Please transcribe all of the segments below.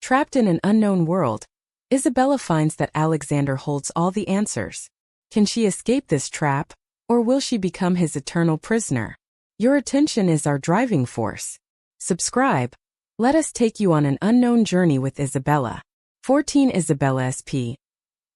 Trapped in an unknown world, Isabella finds that Alexander holds all the answers. Can she escape this trap, or will she become his eternal prisoner? Your attention is our driving force. Subscribe. Let us take you on an unknown journey with Isabella. 14 Isabella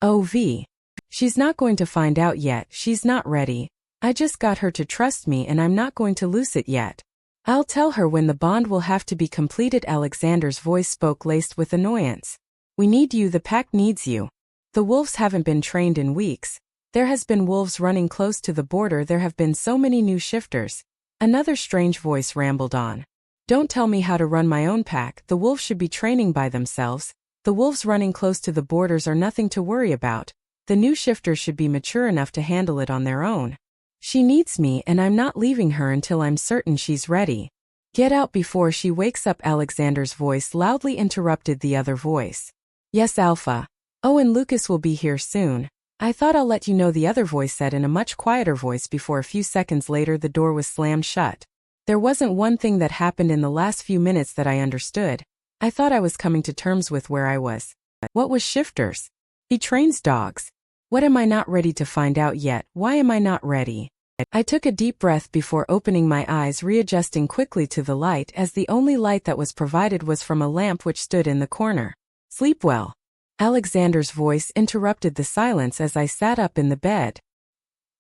SPOV. She's not going to find out yet, she's not ready. I just got her to trust me and I'm not going to lose it yet. I'll tell her when the bond will have to be completed. Alexander's voice spoke laced with annoyance. We need you, the pack needs you. The wolves haven't been trained in weeks. There has been wolves running close to the border, there have been so many new shifters. Another strange voice rambled on. Don't tell me how to run my own pack, the wolves should be training by themselves. The wolves running close to the borders are nothing to worry about. The new shifters should be mature enough to handle it on their own. She needs me and I'm not leaving her until I'm certain she's ready. Get out before she wakes up. Alexander's voice loudly interrupted the other voice. Yes, Alpha. Oh, and Lucas will be here soon. I thought I'll let you know, the other voice said in a much quieter voice before a few seconds later the door was slammed shut. There wasn't one thing that happened in the last few minutes that I understood. I thought I was coming to terms with where I was. What was shifters? He trains dogs. What am I not ready to find out yet? Why am I not ready? I took a deep breath before opening my eyes, readjusting quickly to the light, as the only light that was provided was from a lamp which stood in the corner. Sleep well. Alexander's voice interrupted the silence as I sat up in the bed.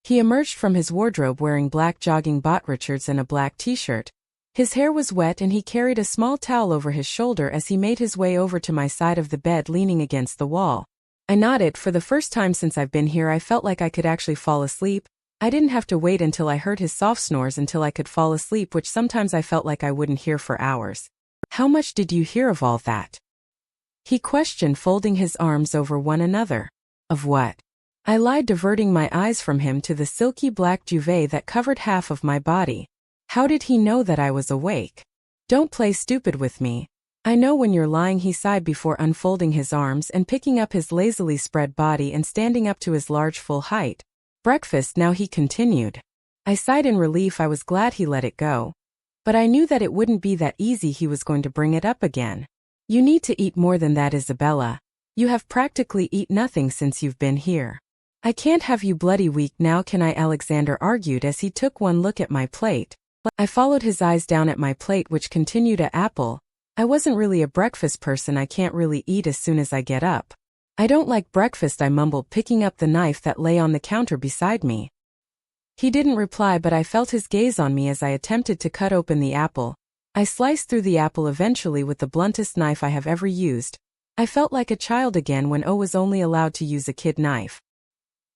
He emerged from his wardrobe wearing black jogging bottoms and a black t-shirt. His hair was wet and he carried a small towel over his shoulder as he made his way over to my side of the bed, leaning against the wall. I nodded. For the first time since I've been here, I felt like I could actually fall asleep. I didn't have to wait until I heard his soft snores until I could fall asleep, which sometimes I felt like I wouldn't hear for hours. How much did you hear of all that? He questioned, folding his arms over one another. Of what? I lied, diverting my eyes from him to the silky black duvet that covered half of my body. How did he know that I was awake? Don't play stupid with me. I know when you're lying, he sighed before unfolding his arms and picking up his lazily spread body and standing up to his large full height. Breakfast now, he continued. I sighed in relief. I was glad he let it go. But I knew that it wouldn't be that easy. He was going to bring it up again. You need to eat more than that, Isabella. You have practically eaten nothing since you've been here. I can't have you bloody weak now, can I? Alexander argued as he took one look at my plate. I followed his eyes down at my plate, which continued an apple. I wasn't really a breakfast person. I can't really eat as soon as I get up. I don't like breakfast, I mumbled, picking up the knife that lay on the counter beside me. He didn't reply, but I felt his gaze on me as I attempted to cut open the apple. I sliced through the apple eventually with the bluntest knife I have ever used. I felt like a child again when I was only allowed to use a kid knife.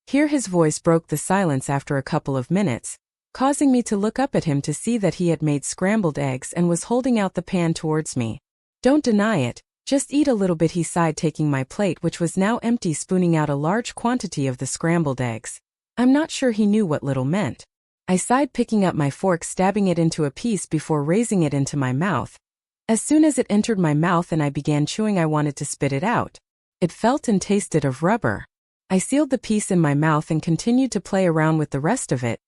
Here his voice broke the silence after a couple of minutes, causing me to look up at him to see that he had made scrambled eggs and was holding out the pan towards me. Don't deny it. Just eat a little bit, he sighed, taking my plate, which was now empty, spooning out a large quantity of the scrambled eggs. I'm not sure he knew what little meant. I sighed, picking up my fork, stabbing it into a piece before raising it into my mouth. As soon as it entered my mouth and I began chewing, I wanted to spit it out. It felt and tasted of rubber. I sealed the piece in my mouth and continued to play around with the rest of it.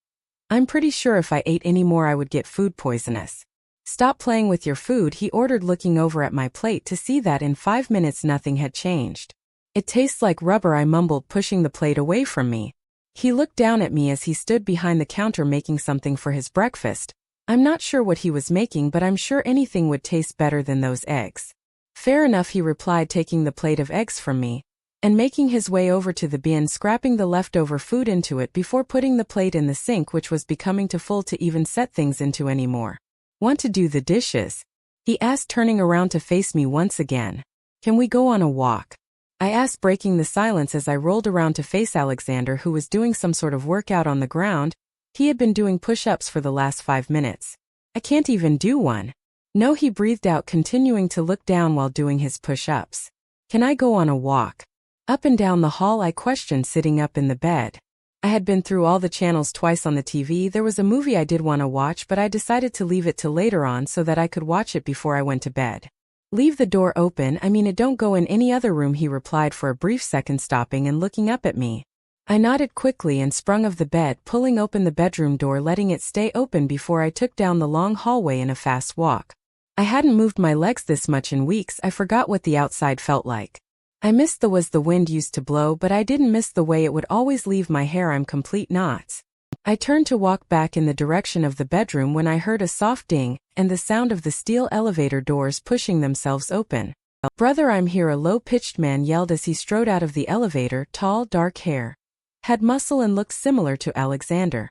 I'm pretty sure if I ate any more I would get food poisonous. Stop playing with your food, he ordered, looking over at my plate to see that in 5 minutes nothing had changed. It tastes like rubber, I mumbled, pushing the plate away from me. He looked down at me as he stood behind the counter making something for his breakfast. I'm not sure what he was making, but I'm sure anything would taste better than those eggs. Fair enough, he replied, taking the plate of eggs from me and making his way over to the bin, scrapping the leftover food into it before putting the plate in the sink, which was becoming too full to even set things into anymore. Want to do the dishes? He asked, turning around to face me once again. Can we go on a walk? I asked, breaking the silence as I rolled around to face Alexander, who was doing some sort of workout on the ground. He had been doing push-ups for the last 5 minutes. I can't even do one. No, he breathed out, continuing to look down while doing his push-ups. Can I go on a walk? Up and down the hall, I questioned, sitting up in the bed. I had been through all the channels twice on the TV. There was a movie I did want to watch, but I decided to leave it till later on so that I could watch it before I went to bed. Leave the door open, I mean it don't go in any other room, he replied for a brief second, stopping and looking up at me. I nodded quickly and sprung off the bed, pulling open the bedroom door, letting it stay open before I took down the long hallway in a fast walk. I hadn't moved my legs this much in weeks. I forgot what the outside felt like. I missed the wind used to blow, but I didn't miss the way it would always leave my hair in complete knots. I turned to walk back in the direction of the bedroom when I heard a soft ding and the sound of the steel elevator doors pushing themselves open. "Brother, I'm here," a low-pitched man yelled as he strode out of the elevator, tall, dark hair. Had muscle and looked similar to Alexander.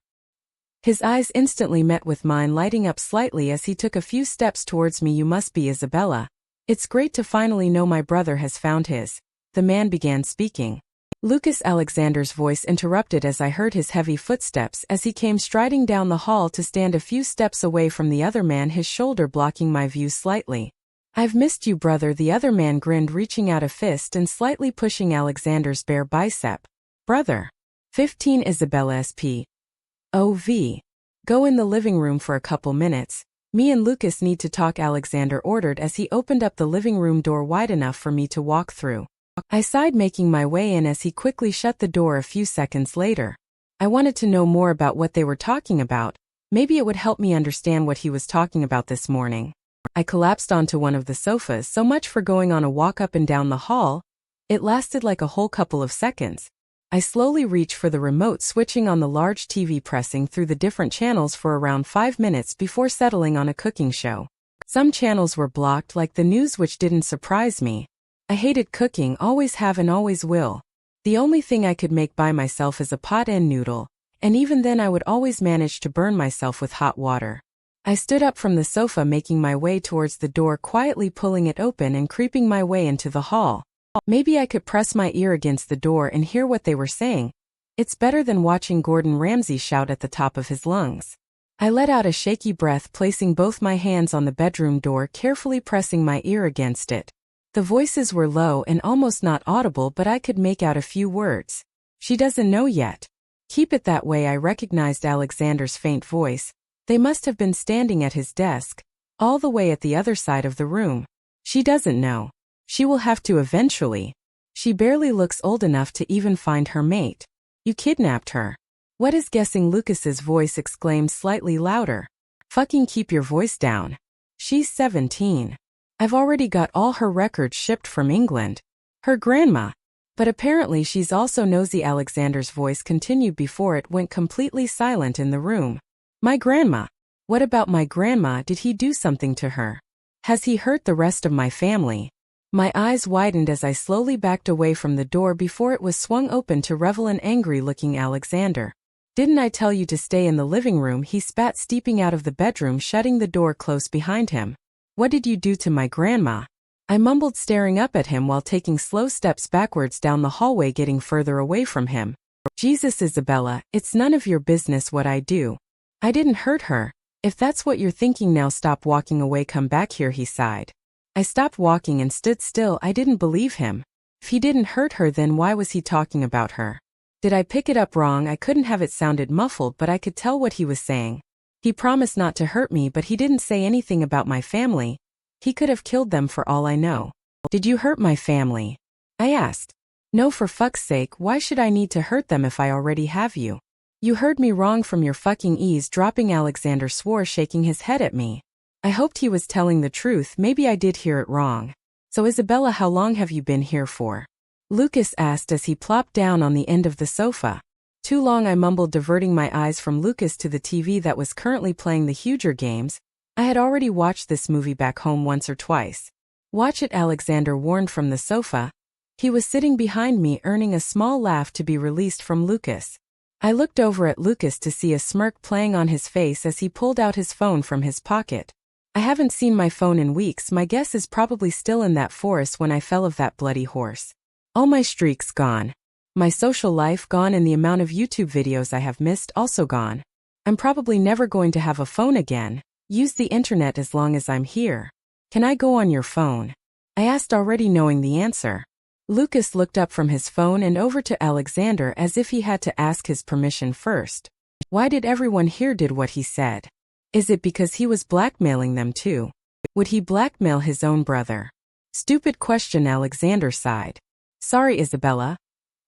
His eyes instantly met with mine, lighting up slightly as he took a few steps towards me. "You must be Isabella. It's great to finally know my brother has found his." The man began speaking. Lucas. Alexander's voice interrupted as I heard his heavy footsteps as he came striding down the hall to stand a few steps away from the other man, his shoulder blocking my view slightly. "I've missed you, brother," the other man grinned, reaching out a fist and slightly pushing Alexander's bare bicep. "Brother." 15 Isabella SPOV. "Go in the living room for a couple minutes. Me and Lucas need to talk," Alexander ordered as he opened up the living room door wide enough for me to walk through. I sighed, making my way in as he quickly shut the door a few seconds later. I wanted to know more about what they were talking about. Maybe it would help me understand what he was talking about this morning. I collapsed onto one of the sofas. So much for going on a walk up and down the hall. It lasted like a whole couple of seconds. I slowly reached for the remote, switching on the large TV, pressing through the different channels for around 5 minutes before settling on a cooking show. Some channels were blocked, like the news, which didn't surprise me. I hated cooking, always have and always will. The only thing I could make by myself is a pot and noodle, and even then I would always manage to burn myself with hot water. I stood up from the sofa, making my way towards the door, quietly pulling it open and creeping my way into the hall. Maybe I could press my ear against the door and hear what they were saying. It's better than watching Gordon Ramsay shout at the top of his lungs. I let out a shaky breath, placing both my hands on the bedroom door, carefully pressing my ear against it. The voices were low and almost not audible, but I could make out a few words. "She doesn't know yet." "Keep it that way." I recognized Alexander's faint voice. They must have been standing at his desk, all the way at the other side of the room. "She doesn't know. She will have to eventually. She barely looks old enough to even find her mate. You kidnapped her." "What is guessing?" Lucas's voice exclaimed slightly louder. "Fucking keep your voice down. She's 17. I've already got all her records shipped from England. Her grandma. But apparently she's also nosy." Alexander's voice continued before it went completely silent in the room. "My grandma? What about my grandma? Did he do something to her? Has he hurt the rest of my family?" My eyes widened as I slowly backed away from the door before it was swung open to reveal an angry-looking Alexander. "Didn't I tell you to stay in the living room?" he spat, stepping out of the bedroom, shutting the door close behind him. "What did you do to my grandma?" I mumbled, staring up at him while taking slow steps backwards down the hallway, getting further away from him. "Jesus, Isabella, it's none of your business what I do. I didn't hurt her. If that's what you're thinking, now stop walking away, come back here," he sighed. I stopped walking and stood still. I didn't believe him. If he didn't hurt her, then why was he talking about her? Did I pick it up wrong? I couldn't have. It sounded muffled, but I could tell what he was saying. He promised not to hurt me, but he didn't say anything about my family. He could have killed them for all I know. "Did you hurt my family?" I asked. "No, for fuck's sake, why should I need to hurt them if I already have you?" "You heard me wrong from your fucking eavesdropping," Alexander swore, shaking his head at me. I hoped he was telling the truth. Maybe I did hear it wrong. "So Isabella, how long have you been here for?" Lucas asked as he plopped down on the end of the sofa. "Too long," I mumbled, diverting my eyes from Lucas to the TV that was currently playing the Huger Games. I had already watched this movie back home once or twice. "Watch it," Alexander warned from the sofa. He was sitting behind me, earning a small laugh to be released from Lucas. I looked over at Lucas to see a smirk playing on his face as he pulled out his phone from his pocket. I haven't seen my phone in weeks. My guess is probably still in that forest when I fell of that bloody horse. All my streaks gone. My social life gone, and the amount of YouTube videos I have missed also gone. I'm probably never going to have a phone again. Use the internet as long as I'm here. "Can I go on your phone?" I asked, already knowing the answer. Lucas looked up from his phone and over to Alexander as if he had to ask his permission first. Why did everyone here did what he said? Is it because he was blackmailing them too? Would he blackmail his own brother? Stupid question, Alexander sighed. "Sorry, Isabella."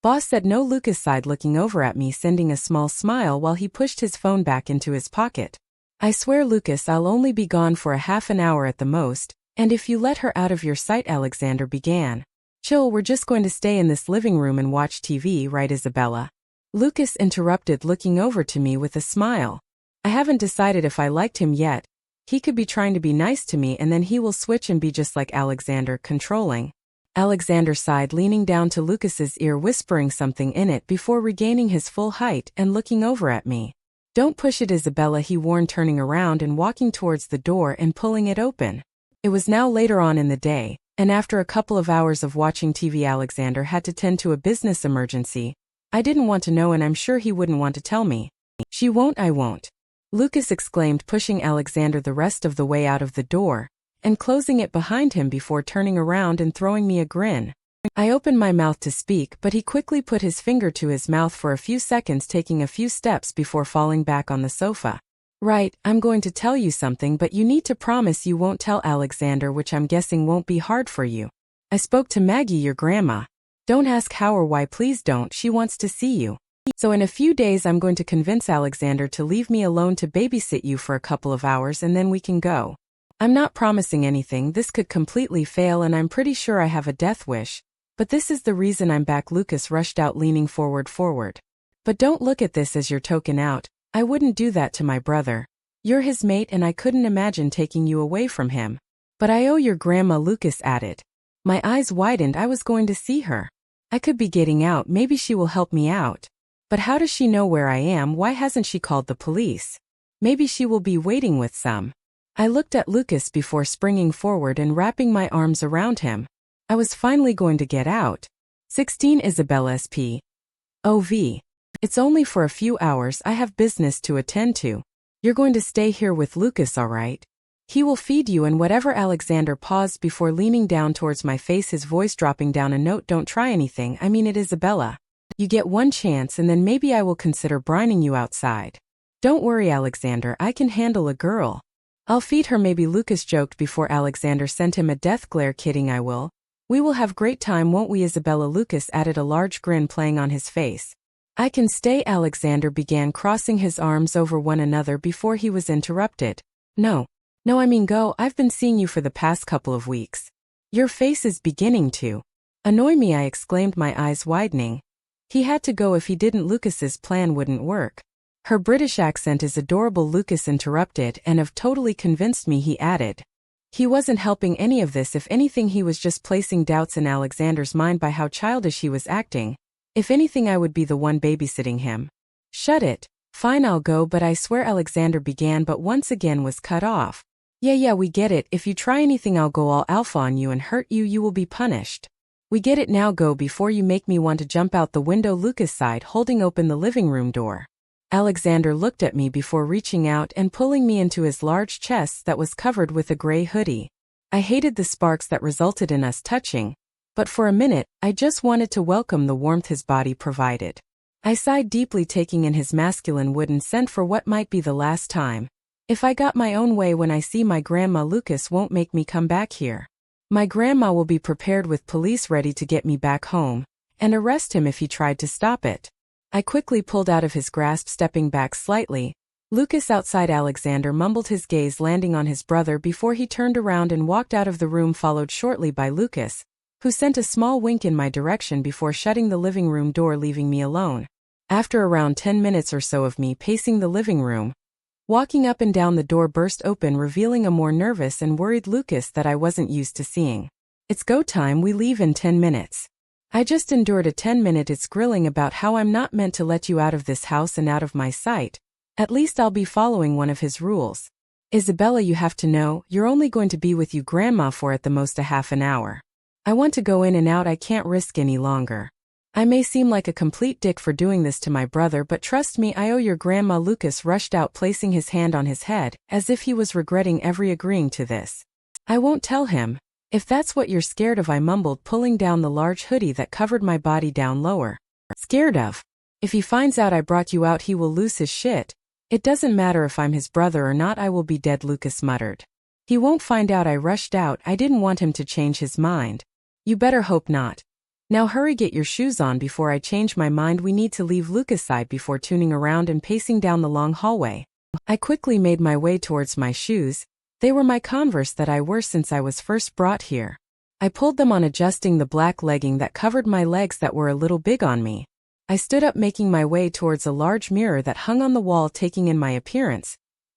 Boss said no. Lucas sighed, looking over at me, sending a small smile while he pushed his phone back into his pocket. I swear, Lucas, I'll only be gone for a half an hour at the most, and if you let her out of your sight, Alexander began. Chill, we're just going to stay in this living room and watch TV, right, Isabella? Lucas interrupted, looking over to me with a smile. I haven't decided if I liked him yet. He could be trying to be nice to me and then he will switch and be just like Alexander, controlling. Alexander sighed, leaning down to Lucas's ear, whispering something in it before regaining his full height and looking over at me. Don't push it, Isabella, he warned, turning around and walking towards the door and pulling it open. It was now later on in the day, and after a couple of hours of watching TV, Alexander had to tend to a business emergency. I didn't want to know, and I'm sure he wouldn't want to tell me. She won't, I won't. Lucas exclaimed, pushing Alexander the rest of the way out of the door, and closing it behind him before turning around and throwing me a grin. I opened my mouth to speak, but he quickly put his finger to his mouth for a few seconds, taking a few steps before falling back on the sofa. Right, I'm going to tell you something, but you need to promise you won't tell Alexander, which I'm guessing won't be hard for you. I spoke to Maggie, your grandma. Don't ask how or why, please don't, she wants to see you. So in a few days I'm going to convince Alexander to leave me alone to babysit you for a couple of hours and then we can go. I'm not promising anything, this could completely fail and I'm pretty sure I have a death wish. But this is the reason I'm back, Lucas rushed out, leaning forward. But don't look at this as your token out. I wouldn't do that to my brother. You're his mate and I couldn't imagine taking you away from him. But I owe your grandma, Lucas added. My eyes widened, I was going to see her. I could be getting out, maybe she will help me out. But how does she know where I am? Why hasn't she called the police? Maybe she will be waiting with some. I looked at Lucas before springing forward and wrapping my arms around him. I was finally going to get out. 16 Isabella SP. OV. It's only for a few hours, I have business to attend to. You're going to stay here with Lucas, all right? He will feed you and whatever. Alexander paused before leaning down towards my face, his voice dropping down a note. Don't try anything, I mean it, Isabella. You get one chance and then maybe I will consider brining you outside. Don't worry, Alexander, I can handle a girl. I'll feed her, maybe, Lucas joked before Alexander sent him a death glare. Kidding, I will. We will have great time, won't we, Isabella? Lucas added, a large grin playing on his face. I can stay, Alexander began, crossing his arms over one another before he was interrupted. No, I mean go, I've been seeing you for the past couple of weeks. Your face is beginning to annoy me, I exclaimed, my eyes widening. He had to go, if he didn't Lucas's plan wouldn't work. Her British accent is adorable, Lucas interrupted, and have totally convinced me, he added. He wasn't helping any of this, if anything he was just placing doubts in Alexander's mind by how childish he was acting. If anything, I would be the one babysitting him. Shut it. Fine, I'll go, but I swear, Alexander began, but once again was cut off. Yeah, we get it, if you try anything I'll go all alpha on you and hurt you, you will be punished. We get it, now go before you make me want to jump out the window, Lucas sighed, holding open the living room door. Alexander looked at me before reaching out and pulling me into his large chest that was covered with a gray hoodie. I hated the sparks that resulted in us touching, but for a minute, I just wanted to welcome the warmth his body provided. I sighed deeply, taking in his masculine wooden scent for what might be the last time. If I got my own way when I see my grandma, Lucas won't make me come back here. My grandma will be prepared with police ready to get me back home and arrest him if he tried to stop it. I quickly pulled out of his grasp, stepping back slightly. Lucas outside. Alexander mumbled, his gaze landing on his brother before he turned around and walked out of the room, followed shortly by Lucas, who sent a small wink in my direction before shutting the living room door, leaving me alone. After around 10 minutes or so of me pacing the living room, walking up and down, the door burst open, revealing a more nervous and worried Lucas that I wasn't used to seeing. It's go time, we leave in 10 minutes. I just endured a 10-minute grilling about how I'm not meant to let you out of this house and out of my sight. At least I'll be following one of his rules. Isabella, you have to know, you're only going to be with you grandma for at the most a half an hour. I want to go in and out, I can't risk any longer. I may seem like a complete dick for doing this to my brother, but trust me, I owe your grandma. Lucas rushed out, placing his hand on his head, as if he was regretting every agreeing to this. I won't tell him. If that's what you're scared of, I mumbled, pulling down the large hoodie that covered my body down lower. Scared of? If he finds out I brought you out, he will lose his shit. It doesn't matter if I'm his brother or not, I will be dead, Lucas muttered. He won't find out, I rushed out, I didn't want him to change his mind. You better hope not. Now hurry, get your shoes on before I change my mind, we need to leave, Lucas sighed before turning around and pacing down the long hallway. I quickly made my way towards my shoes. They were my Converse that I wore since I was first brought here. I pulled them on, adjusting the black legging that covered my legs that were a little big on me. I stood up, making my way towards a large mirror that hung on the wall, taking in my appearance.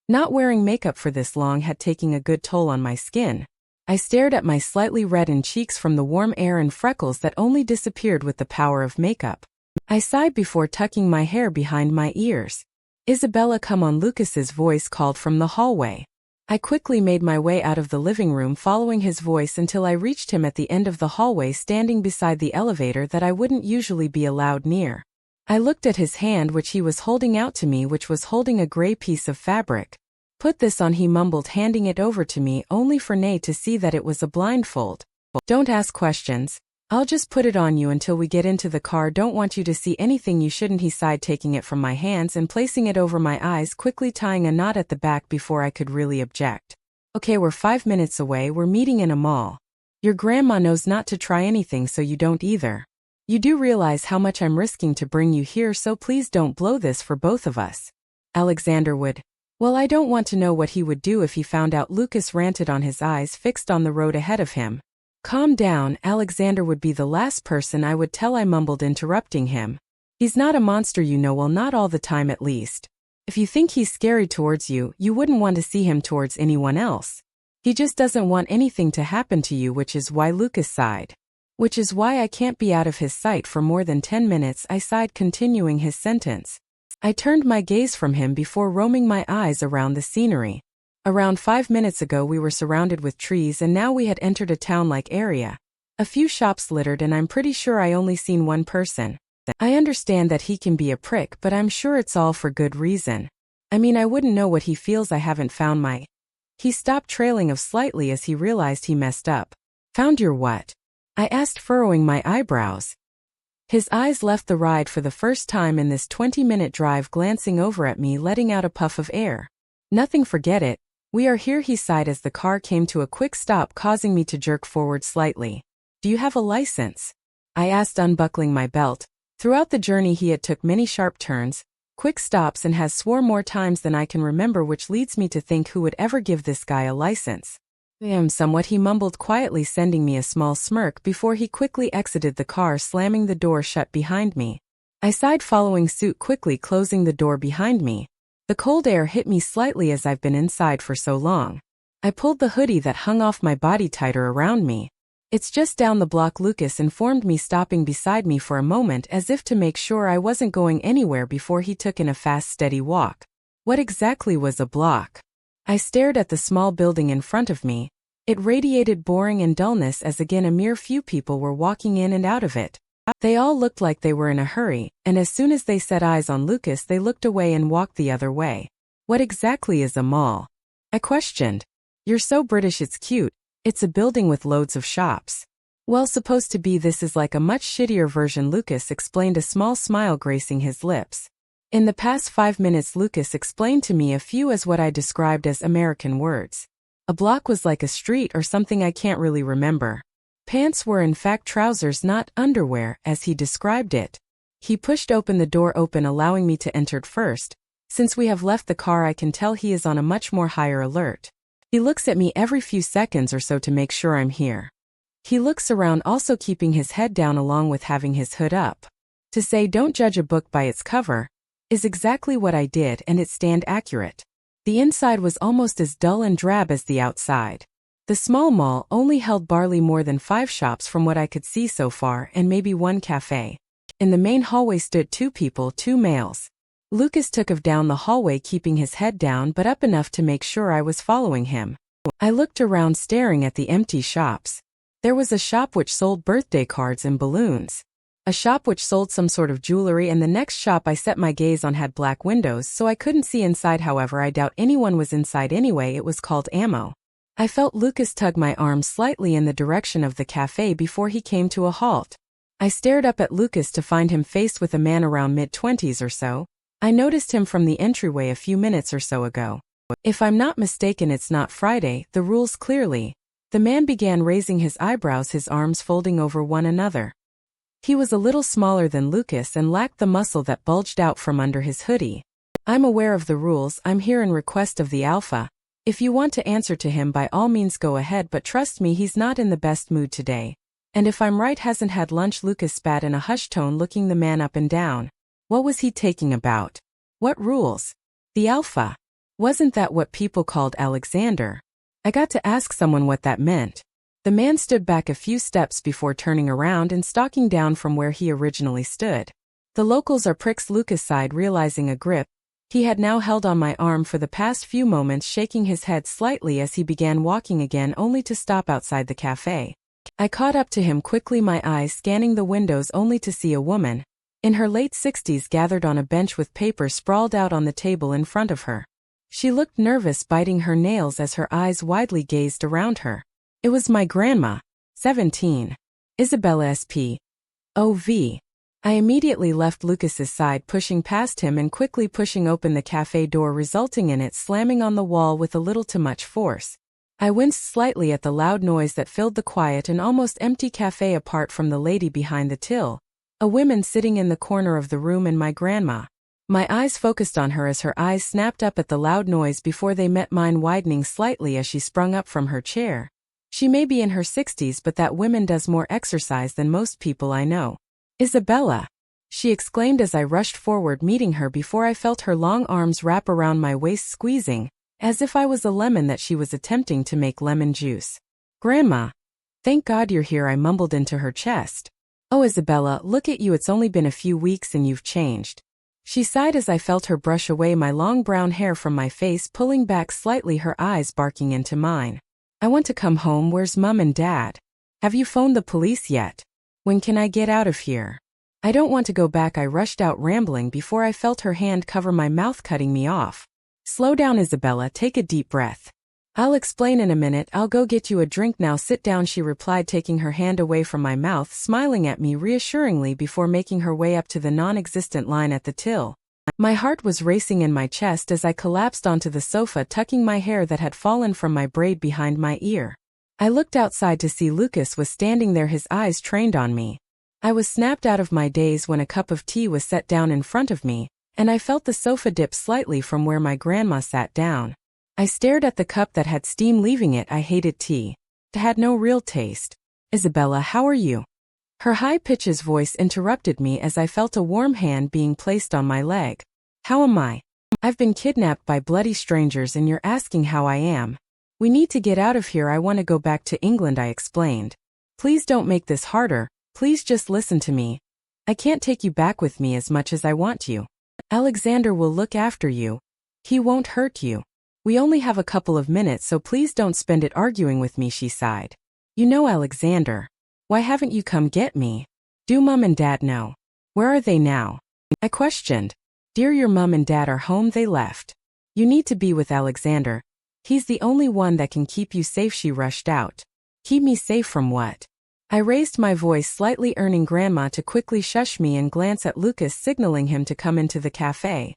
Not wearing makeup for this long had taken a good toll on my skin. I stared at my slightly reddened cheeks from the warm air and freckles that only disappeared with the power of makeup. I sighed before tucking my hair behind my ears. "Isabella, come on," Lucas's voice called from the hallway. I quickly made my way out of the living room, following his voice until I reached him at the end of the hallway, standing beside the elevator that I wouldn't usually be allowed near. I looked at his hand, which he was holding out to me, which was holding a gray piece of fabric. "Put this on," he mumbled, handing it over to me, only for Nay to see that it was a blindfold. "Don't ask questions. I'll just put it on you until we get into the car. Don't want you to see anything you shouldn't," he sighed, taking it from my hands and placing it over my eyes, quickly tying a knot at the back before I could really object. "Okay, we're 5 minutes away. We're meeting in a mall. Your grandma knows not to try anything, so you don't either. You do realize how much I'm risking to bring you here, so please don't blow this for both of us." Alexander would. Well, I don't want to know what he would do if he found out, Lucas ranted on, his eyes fixed on the road ahead of him. "Calm down, Alexander would be the last person I would tell," I mumbled, interrupting him. "He's not a monster, you know, well, not all the time at least. If you think he's scary towards you, you wouldn't want to see him towards anyone else. He just doesn't want anything to happen to you, which is why," Lucas sighed. "Which is why I can't be out of his sight for more than 10 minutes, I sighed, continuing his sentence. I turned my gaze from him before roaming my eyes around the scenery. Around 5 minutes ago we were surrounded with trees, and now we had entered a town-like area. A few shops littered, and I'm pretty sure I only seen one person. I understand that he can be a prick, but I'm sure it's all for good reason. I mean, I wouldn't know what he feels. I haven't found my..." He stopped, trailing off slightly as he realized he messed up. "Found your what?" I asked, furrowing my eyebrows. His eyes left the ride for the first time in this 20-minute drive, glancing over at me, letting out a puff of air. "Nothing, forget it. We are here," he sighed as the car came to a quick stop, causing me to jerk forward slightly. "Do you have a license?" I asked, unbuckling my belt. Throughout the journey he had took many sharp turns, quick stops, and has swore more times than I can remember, which leads me to think, who would ever give this guy a license? "I am somewhat," he mumbled quietly, sending me a small smirk before he quickly exited the car, slamming the door shut behind me. I sighed, following suit, quickly closing the door behind me. The cold air hit me slightly as I've been inside for so long. I pulled the hoodie that hung off my body tighter around me. "It's just down the block," Lucas informed me, stopping beside me for a moment as if to make sure I wasn't going anywhere before he took in a fast, steady walk. What exactly was a block? I stared at the small building in front of me. It radiated boring and dullness as again a mere few people were walking in and out of it. They all looked like they were in a hurry, and as soon as they set eyes on Lucas they looked away and walked the other way. "What exactly is a mall?" I questioned. "You're so British, it's cute. It's a building with loads of shops." "Well, supposed to be. This is like a much shittier version," Lucas explained, a small smile gracing his lips. In the past 5 minutes Lucas explained to me a few as what I described as American words. A block was like a street or something, I can't really remember. Pants were in fact trousers, not underwear, as he described it. He pushed open the door, allowing me to enter first. Since we have left the car I can tell he is on a much more higher alert. He looks at me every few seconds or so to make sure I'm here. He looks around, also keeping his head down along with having his hood up. To say "don't judge a book by its cover" is exactly what I did, and it stand accurate. The inside was almost as dull and drab as the outside. The small mall only held barely more than 5 shops from what I could see so far, and maybe one cafe. In the main hallway stood 2 people, 2 males. Lucas took off down the hallway, keeping his head down but up enough to make sure I was following him. I looked around, staring at the empty shops. There was a shop which sold birthday cards and balloons. A shop which sold some sort of jewelry, and the next shop I set my gaze on had black windows, so I couldn't see inside. However, I doubt anyone was inside anyway. It was called Ammo. I felt Lucas tug my arm slightly in the direction of the cafe before he came to a halt. I stared up at Lucas to find him faced with a man around mid-20s or so. I noticed him from the entryway a few minutes or so ago. If I'm not mistaken, it's not Friday, the rules clearly. The man began, raising his eyebrows, his arms folding over one another. He was a little smaller than Lucas and lacked the muscle that bulged out from under his hoodie. I'm aware of the rules. I'm here in request of the Alpha. If you want to answer to him, by all means go ahead, but trust me, he's not in the best mood today. And if I'm right, hasn't had lunch. Lucas spat in a hushed tone, looking the man up and down. What was he taking about? What rules? The Alpha. Wasn't that what people called Alexander? I got to ask someone what that meant. The man stood back a few steps before turning around and stalking down from where he originally stood. The locals are pricks, Lucas sighed, realizing a grip he had now held on my arm for the past few moments, shaking his head slightly as he began walking again, only to stop outside the cafe. I caught up to him quickly, my eyes scanning the windows, only to see a woman in her late 60s gathered on a bench with paper sprawled out on the table in front of her. She looked nervous, biting her nails as her eyes widely gazed around her. It was my grandma, 17. Isabella S.P.O.V. I immediately left Lucas's side, pushing past him and quickly pushing open the cafe door, resulting in it slamming on the wall with a little too much force. I winced slightly at the loud noise that filled the quiet and almost empty cafe, apart from the lady behind the till, a woman sitting in the corner of the room, and my grandma. My eyes focused on her as her eyes snapped up at the loud noise before they met mine, widening slightly as she sprung up from her chair. She may be in her 60s, but that woman does more exercise than most people I know. Isabella! She exclaimed as I rushed forward, meeting her before I felt her long arms wrap around my waist, squeezing, as if I was a lemon that she was attempting to make lemon juice. Grandma! Thank God you're here, I mumbled into her chest. Oh, Isabella, look at you, it's only been a few weeks and you've changed. She sighed as I felt her brush away my long brown hair from my face, pulling back slightly, her eyes barking into mine. I want to come home. Where's Mum and Dad? Have you phoned the police yet? When can I get out of here? I don't want to go back, I rushed out, rambling, before I felt her hand cover my mouth, cutting me off. Slow down, Isabella, take a deep breath. I'll explain in a minute. I'll go get you a drink now. Sit down, she replied, taking her hand away from my mouth, smiling at me reassuringly before making her way up to the non-existent line at the till. My heart was racing in my chest as I collapsed onto the sofa, tucking my hair that had fallen from my braid behind my ear. I looked outside to see Lucas was standing there, his eyes trained on me. I was snapped out of my daze when a cup of tea was set down in front of me, and I felt the sofa dip slightly from where my grandma sat down. I stared at the cup that had steam leaving it. I hated tea. It had no real taste. Isabella, how are you? Her high-pitched voice interrupted me as I felt a warm hand being placed on my leg. How am I? I've been kidnapped by bloody strangers and you're asking how I am. We need to get out of here. I want to go back to England, I explained. Please don't make this harder. Please just listen to me. I can't take you back with me as much as I want you. Alexander will look after you. He won't hurt you. We only have a couple of minutes, so please don't spend it arguing with me, she sighed. You know Alexander. Why haven't you come get me? Do Mum and Dad know? Where are they now? I questioned. Dear, your Mum and Dad are home, they left. You need to be with Alexander. He's the only one that can keep you safe, she rushed out. Keep me safe from what? I raised my voice slightly, earning Grandma to quickly shush me and glance at Lucas, signaling him to come into the cafe.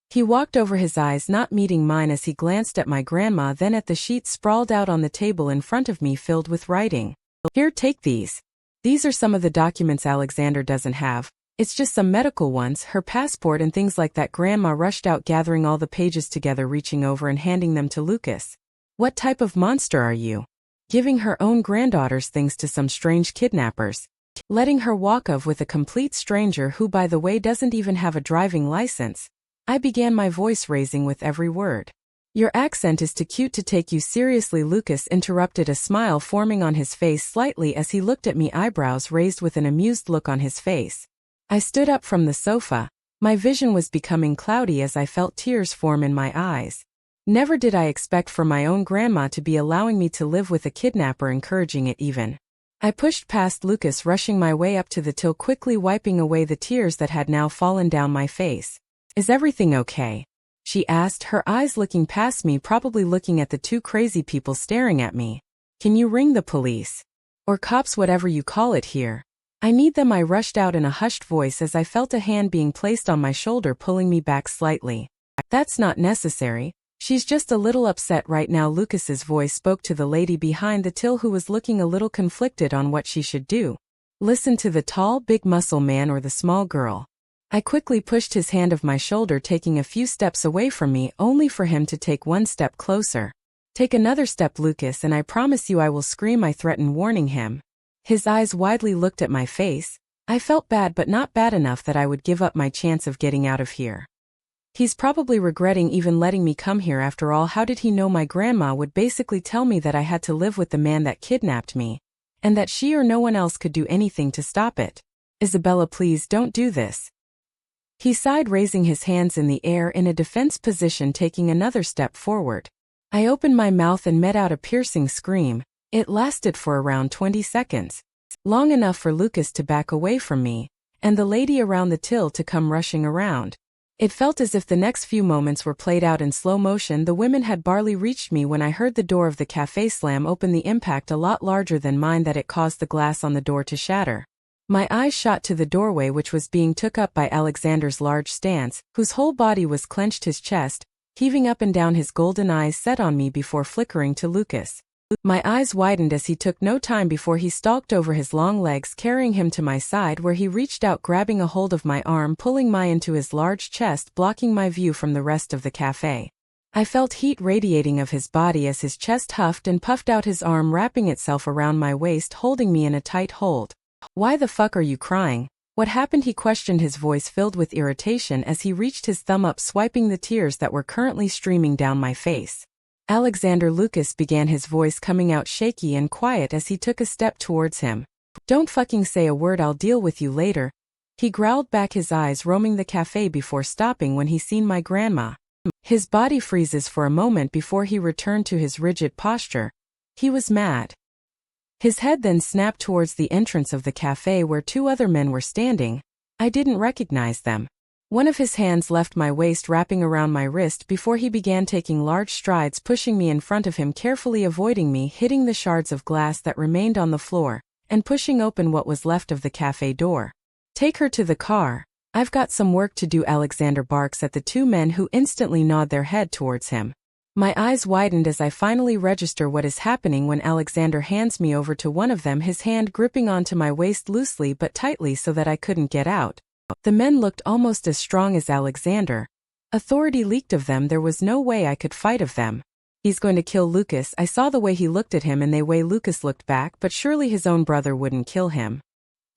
He walked over, his eyes not meeting mine as he glanced at my grandma, then at the sheets sprawled out on the table in front of me filled with writing. Here, take these. These are some of the documents Alexander doesn't have. It's just some medical ones, her passport and things like that. Grandma rushed out, gathering all the pages together, reaching over and handing them to Lucas. What type of monster are you? Giving her own granddaughter's things to some strange kidnappers. Letting her walk off with a complete stranger who, by the way, doesn't even have a driving license. I began, my voice raising with every word. Your accent is too cute to take you seriously, Lucas interrupted, a smile forming on his face slightly as he looked at me, eyebrows raised with an amused look on his face. I stood up from the sofa. My vision was becoming cloudy as I felt tears form in my eyes. Never did I expect for my own grandma to be allowing me to live with a kidnapper, encouraging it even. I pushed past Lucas, rushing my way up to the till, quickly wiping away the tears that had now fallen down my face. Is everything okay? She asked, her eyes looking past me, probably looking at the two crazy people staring at me. Can you ring the police? Or cops, whatever you call it here. I need them, I rushed out in a hushed voice as I felt a hand being placed on my shoulder, pulling me back slightly. That's not necessary. She's just a little upset right now, Lucas's voice spoke to the lady behind the till, who was looking a little conflicted on what she should do. Listen to the tall, big muscle man or the small girl. I quickly pushed his hand off my shoulder, taking a few steps away from me, only for him to take one step closer. "Take another step, Lucas, and I promise you I will scream," I threatened, warning him. His eyes widely looked at my face. I felt bad, but not bad enough that I would give up my chance of getting out of here. He's probably regretting even letting me come here after all. How did he know my grandma would basically tell me that I had to live with the man that kidnapped me, and that she or no one else could do anything to stop it? "Isabella, please don't do this." He sighed, raising his hands in the air in a defense position, taking another step forward. I opened my mouth and let out a piercing scream. It lasted for around 20 seconds. Long enough for Lucas to back away from me, and the lady around the till to come rushing around. It felt as if the next few moments were played out in slow motion. The women had barely reached me when I heard the door of the cafe slam open, the impact a lot larger than mine that it caused the glass on the door to shatter. My eyes shot to the doorway, which was being took up by Alexander's large stance, whose whole body was clenched, his chest heaving up and down, his golden eyes set on me before flickering to Lucas. My eyes widened as he took no time before he stalked over his long legs, carrying him to my side, where he reached out, grabbing a hold of my arm, pulling me into his large chest, blocking my view from the rest of the cafe. I felt heat radiating of his body as his chest huffed and puffed out, his arm wrapping itself around my waist, holding me in a tight hold. "Why the fuck are you crying? What happened?" he questioned, his voice filled with irritation as he reached his thumb up, swiping the tears that were currently streaming down my face. "Alexander," Lucas began, his voice coming out shaky and quiet as he took a step towards him. "Don't fucking say a word, I'll deal with you later," he growled back, his eyes roaming the cafe before stopping when he seen my grandma. His body freezes for a moment before he returned to his rigid posture. He was mad. His head then snapped towards the entrance of the cafe where two other men were standing. I didn't recognize them. One of his hands left my waist, wrapping around my wrist before he began taking large strides, pushing me in front of him, carefully avoiding me, hitting the shards of glass that remained on the floor, and pushing open what was left of the cafe door. "Take her to the car. I've got some work to do," Alexander barks at the two men, who instantly nod their head towards him. My eyes widened as I finally register what is happening when Alexander hands me over to one of them, his hand gripping onto my waist loosely but tightly so that I couldn't get out. The men looked almost as strong as Alexander. Authority leaked of them. There was no way I could fight of them. "He's going to kill Lucas." I saw the way he looked at him and the way Lucas looked back, but surely his own brother wouldn't kill him.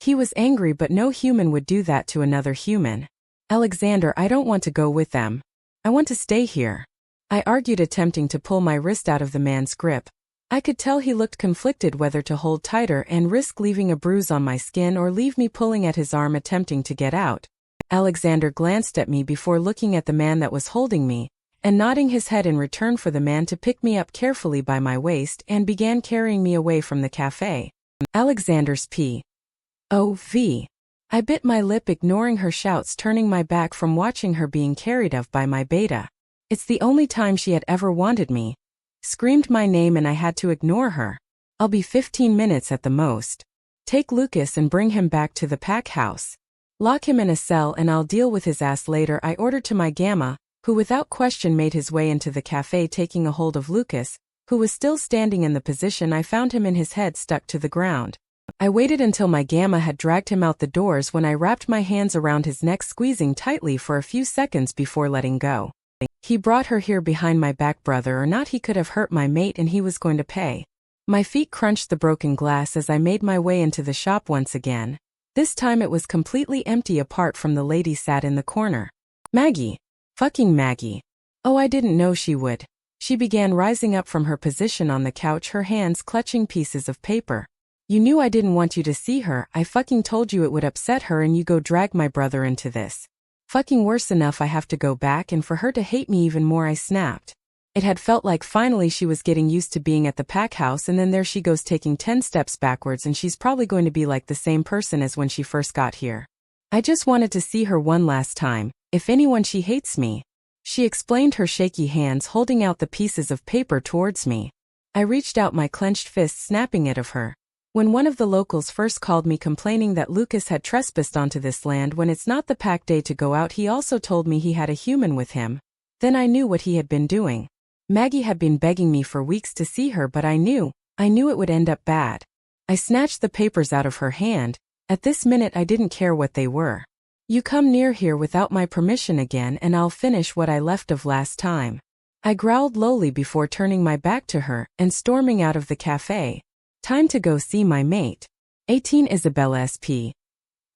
He was angry, but no human would do that to another human. "Alexander, I don't want to go with them. I want to stay here," I argued, attempting to pull my wrist out of the man's grip. I could tell he looked conflicted whether to hold tighter and risk leaving a bruise on my skin or leave me pulling at his arm, attempting to get out. Alexander glanced at me before looking at the man that was holding me, and nodding his head in return for the man to pick me up carefully by my waist and began carrying me away from the cafe. Alexander's POV. I bit my lip, ignoring her shouts, turning my back from watching her being carried off by my beta. It's the only time she had ever wanted me. Screamed my name and I had to ignore her. "I'll be 15 minutes at the most. Take Lucas and bring him back to the pack house. Lock him in a cell and I'll deal with his ass later," I ordered to my gamma, who without question made his way into the cafe, taking a hold of Lucas, who was still standing in the position I found him in, his head stuck to the ground. I waited until my gamma had dragged him out the doors when I wrapped my hands around his neck, squeezing tightly for a few seconds before letting go. "He brought her here behind my back, brother or not, he could have hurt my mate and he was going to pay." My feet crunched the broken glass as I made my way into the shop once again. This time it was completely empty apart from the lady sat in the corner. "Maggie. Fucking Maggie. Oh, I didn't know she would." She began rising up from her position on the couch, her hands clutching pieces of paper. "You knew I didn't want you to see her. I fucking told you it would upset her and you go drag my brother into this. Fucking worse enough I have to go back and for her to hate me even more," I snapped. It had felt like finally she was getting used to being at the pack house, and then there she goes taking 10 steps backwards, and she's probably going to be like the same person as when she first got here. "I just wanted to see her one last time. If anyone, she hates me," she explained, her shaky hands holding out the pieces of paper towards me. I reached out my clenched fist, snapping it of her. When one of the locals first called me complaining that Lucas had trespassed onto this land when it's not the pack day to go out, he also told me he had a human with him. Then I knew what he had been doing. Maggie had been begging me for weeks to see her, but I knew it would end up bad. I snatched the papers out of her hand. At this minute I didn't care what they were. You come near here without my permission again and I'll finish what I left of last time. I growled lowly before turning my back to her and storming out of the cafe. Time to go see my mate. 18 Isabella SP.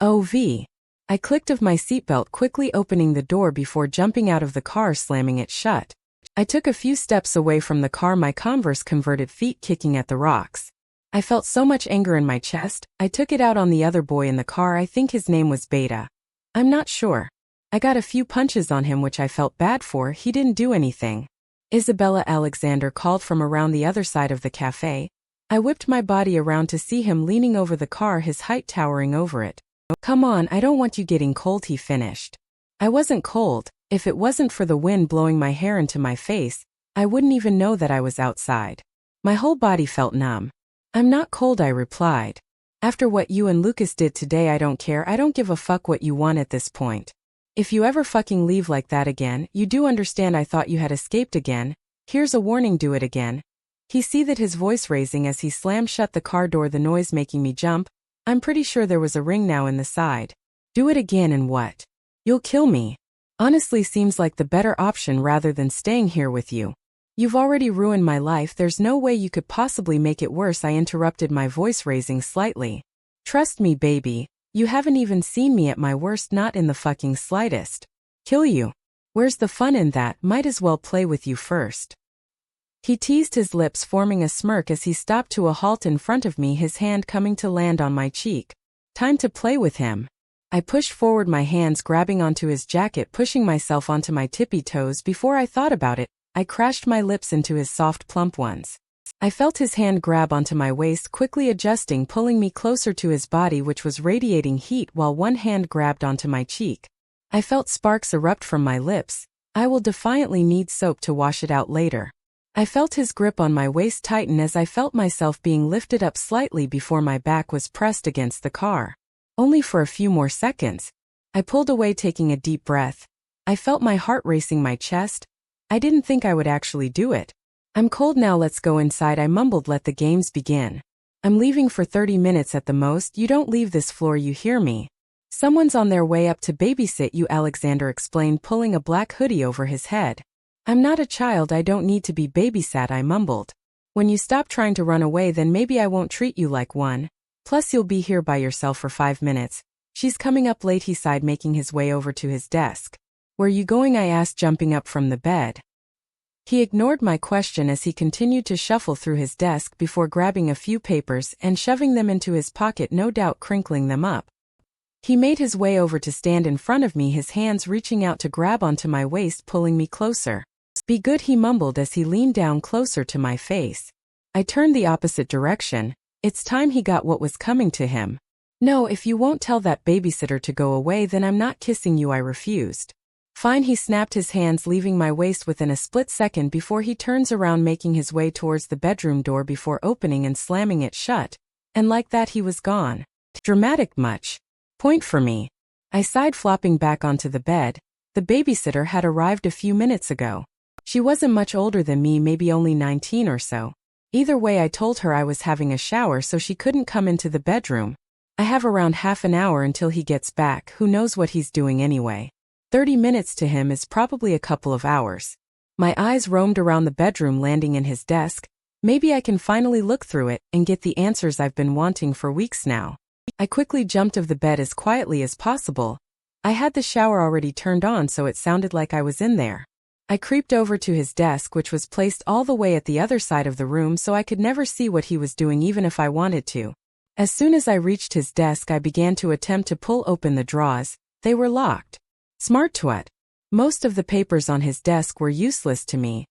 OV. I clicked of my seatbelt, quickly opening the door before jumping out of the car, slamming it shut. I took a few steps away from the car, my Converse converted feet kicking at the rocks. I felt so much anger in my chest. I took it out on the other boy in the car. I think his name was Beta. I'm not sure. I got a few punches on him, which I felt bad for. He didn't do anything. Isabella, Alexander called from around the other side of the cafe. I whipped my body around to see him leaning over the car, his height towering over it. Come on, I don't want you getting cold, he finished. I wasn't cold. If it wasn't for the wind blowing my hair into my face, I wouldn't even know that I was outside. My whole body felt numb. I'm not cold, I replied. After what you and Lucas did today, I don't care. I don't give a fuck what you want at this point. If you ever fucking leave like that again, you do understand I thought you had escaped again. Here's a warning, do it again. He seethed, his voice raising as he slammed shut the car door, the noise making me jump. I'm pretty sure there was a ring now in the side. Do it again and what? You'll kill me. Honestly, seems like the better option rather than staying here with you. You've already ruined my life, there's no way you could possibly make it worse, I interrupted, my voice raising slightly. Trust me, baby, you haven't even seen me at my worst, not in the fucking slightest. Kill you? Where's the fun in that? Might as well play with you first. He teased, his lips forming a smirk as he stopped to a halt in front of me, his hand coming to land on my cheek. Time to play with him. I pushed forward, my hands grabbing onto his jacket, pushing myself onto my tippy toes. Before I thought about it, I crashed my lips into his soft, plump ones. I felt his hand grab onto my waist, quickly adjusting, pulling me closer to his body, which was radiating heat, while one hand grabbed onto my cheek. I felt sparks erupt from my lips. I will defiantly need soap to wash it out later. I felt his grip on my waist tighten as I felt myself being lifted up slightly before my back was pressed against the car. Only for a few more seconds. I pulled away, taking a deep breath. I felt my heart racing my chest. I didn't think I would actually do it. I'm cold now, let's go inside, I mumbled. Let the games begin. I'm leaving for 30 minutes at the most. You don't leave this floor, you hear me? Someone's on their way up to babysit you, Alexander explained, pulling a black hoodie over his head. I'm not a child, I don't need to be babysat, I mumbled. When you stop trying to run away, then maybe I won't treat you like one. Plus you'll be here by yourself for 5 minutes. She's coming up late, he sighed, making his way over to his desk. Where you going, I asked, jumping up from the bed. He ignored my question as he continued to shuffle through his desk before grabbing a few papers and shoving them into his pocket, no doubt crinkling them up. He made his way over to stand in front of me, his hands reaching out to grab onto my waist, pulling me closer. Be good, he mumbled as he leaned down closer to my face. I turned the opposite direction. It's time he got what was coming to him. No, if you won't tell that babysitter to go away, then I'm not kissing you, I refused. Fine, he snapped, his hands leaving my waist within a split second before he turns around, making his way towards the bedroom door before opening and slamming it shut. And like that he was gone. Dramatic much. Point for me. I sighed, flopping back onto the bed. The babysitter had arrived a few minutes ago. She wasn't much older than me, maybe only 19 or so. Either way, I told her I was having a shower so she couldn't come into the bedroom. I have around half an hour until he gets back, who knows what he's doing anyway. 30 minutes to him is probably a couple of hours. My eyes roamed around the bedroom, landing in his desk. Maybe I can finally look through it and get the answers I've been wanting for weeks now. I quickly jumped of the bed as quietly as possible. I had the shower already turned on, so it sounded like I was in there. I creeped over to his desk, which was placed all the way at the other side of the room, so I could never see what he was doing even if I wanted to. As soon as I reached his desk, I began to attempt to pull open the drawers. They were locked. Smart twat. Most of the papers on his desk were useless to me.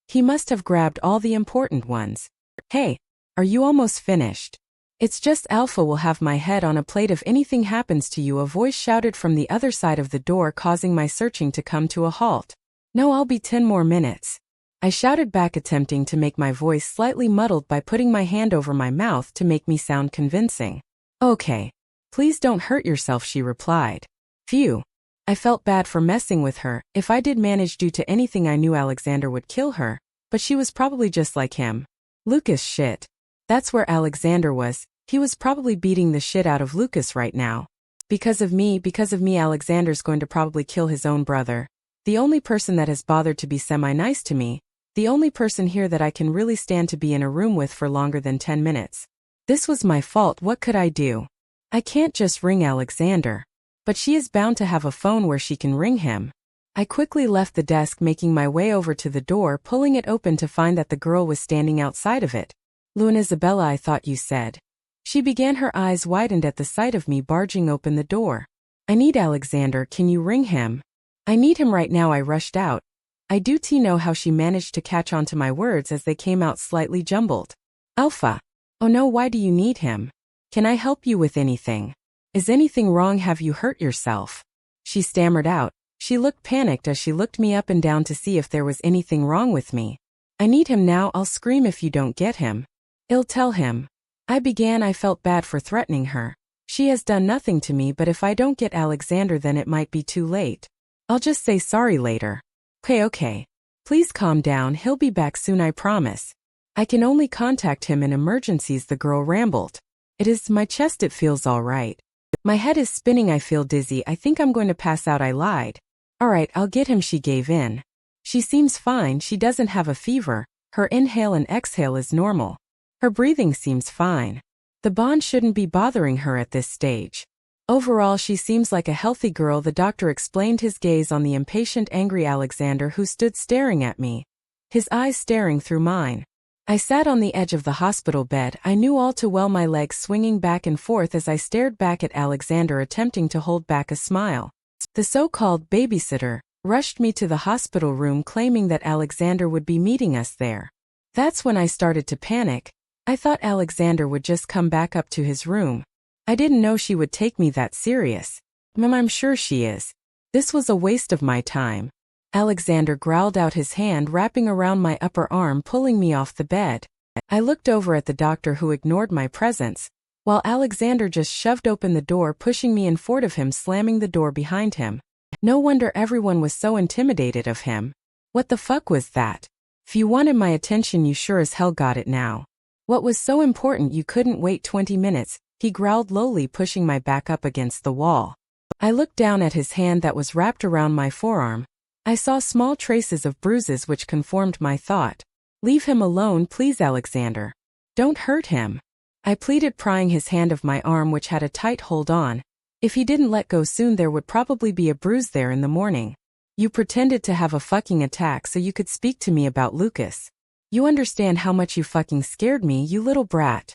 He must have grabbed all the important ones. Hey, are you almost finished? It's just Alpha will have my head on a plate if anything happens to you, a voice shouted from the other side of the door, causing my searching to come to a halt. No, I'll be 10 more minutes. I shouted back, attempting to make my voice slightly muddled by putting my hand over my mouth to make me sound convincing. Okay. Please don't hurt yourself, she replied. Phew. I felt bad for messing with her. If I did manage due to anything, I knew Alexander would kill her, but she was probably just like him. Lucas shit. That's where Alexander was. He was probably beating the shit out of Lucas right now. Because of me, Alexander's going to probably kill his own brother. The only person that has bothered to be semi-nice to me. The only person here that I can really stand to be in a room with for longer than 10 minutes. This was my fault, what could I do? I can't just ring Alexander. But she is bound to have a phone where she can ring him. I quickly left the desk, making my way over to the door, pulling it open to find that the girl was standing outside of it. "Lou and Isabella, I thought you said." She began, her eyes widened at the sight of me barging open the door. "I need Alexander, can you ring him?" "I need him right now," I rushed out. I do know how she managed to catch on to my words as they came out slightly jumbled. "Alpha." "Oh no, why do you need him? Can I help you with anything? Is anything wrong, have you hurt yourself?" She stammered out. She looked panicked as she looked me up and down to see if there was anything wrong with me. "I need him now, I'll scream if you don't get him." "I'll tell him." I began. I felt bad for threatening her. She has done nothing to me, but if I don't get Alexander then it might be too late. I'll just say sorry later. Okay. Please calm down, he'll be back soon, I promise. I can only contact him in emergencies, the girl rambled. It is my chest, it feels all right. My head is spinning, I feel dizzy, I think I'm going to pass out, I lied. Alright, I'll get him, she gave in. She seems fine, she doesn't have a fever, her inhale and exhale is normal. Her breathing seems fine. The bond shouldn't be bothering her at this stage. Overall, she seems like a healthy girl, the doctor explained, his gaze on the impatient, angry Alexander who stood staring at me. His eyes staring through mine. I sat on the edge of the hospital bed, I knew all too well, my legs swinging back and forth as I stared back at Alexander, attempting to hold back a smile. The so-called babysitter rushed me to the hospital room, claiming that Alexander would be meeting us there. That's when I started to panic. I thought Alexander would just come back up to his room. I didn't know she would take me that serious. I'm sure she is. This was a waste of my time. Alexander growled out, his hand wrapping around my upper arm, pulling me off the bed. I looked over at the doctor, who ignored my presence, while Alexander just shoved open the door, pushing me in front of him, slamming the door behind him. No wonder everyone was so intimidated of him. What the fuck was that? If you wanted my attention, you sure as hell got it now. What was so important you couldn't wait 20 minutes, he growled lowly, pushing my back up against the wall. I looked down at his hand that was wrapped around my forearm. I saw small traces of bruises, which confirmed my thought. Leave him alone, please, Alexander. Don't hurt him. I pleaded, prying his hand of my arm, which had a tight hold on. If he didn't let go soon, there would probably be a bruise there in the morning. You pretended to have a fucking attack so you could speak to me about Lucas. You understand how much you fucking scared me, you little brat.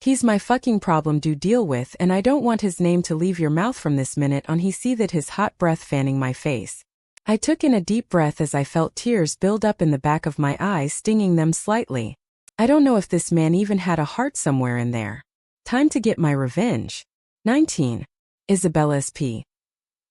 He's my fucking problem to deal with, and I don't want his name to leave your mouth from this minute on, he seethed, his hot breath fanning my face. I took in a deep breath as I felt tears build up in the back of my eyes, stinging them slightly. I don't know if this man even had a heart somewhere in there. Time to get my revenge. 19. Isabella SP.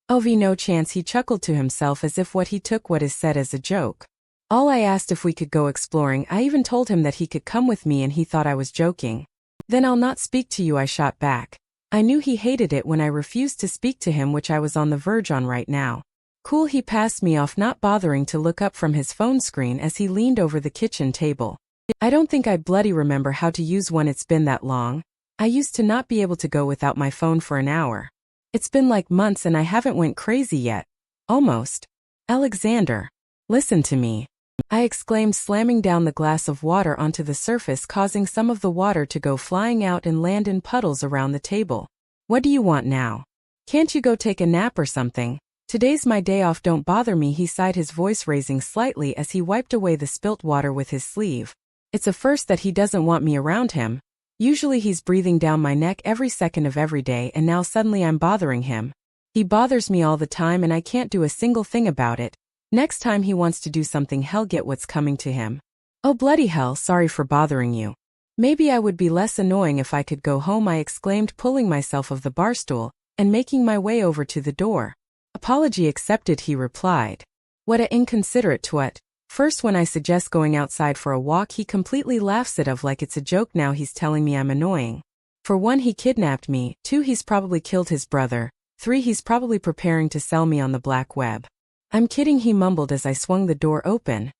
OV, no chance, he chuckled to himself as if what is said as a joke. All I asked if we could go exploring, I even told him that he could come with me, and he thought I was joking. Then I'll not speak to you, I shot back. I knew he hated it when I refused to speak to him, which I was on the verge on right now. Cool, he passed me off, not bothering to look up from his phone screen as he leaned over the kitchen table. I don't think I bloody remember how to use one, it's been that long. I used to not be able to go without my phone for an hour. It's been like months and I haven't went crazy yet. Almost. Alexander. Listen to me. I exclaimed, slamming down the glass of water onto the surface, causing some of the water to go flying out and land in puddles around the table. What do you want now? Can't you go take a nap or something? Today's my day off, don't bother me, he sighed, his voice raising slightly as he wiped away the spilt water with his sleeve. It's a first that he doesn't want me around him. Usually he's breathing down my neck every second of every day, and now suddenly I'm bothering him. He bothers me all the time and I can't do a single thing about it. Next time he wants to do something, he'll get what's coming to him. Oh bloody hell, sorry for bothering you. Maybe I would be less annoying if I could go home, I exclaimed, pulling myself off the bar stool and making my way over to the door. Apology accepted, he replied. What a inconsiderate twat. First, when I suggest going outside for a walk, he completely laughs it off like it's a joke. Now he's telling me I'm annoying. For one, he kidnapped me. 2, he's probably killed his brother. 3, he's probably preparing to sell me on the black web. I'm kidding, he mumbled as I swung the door open.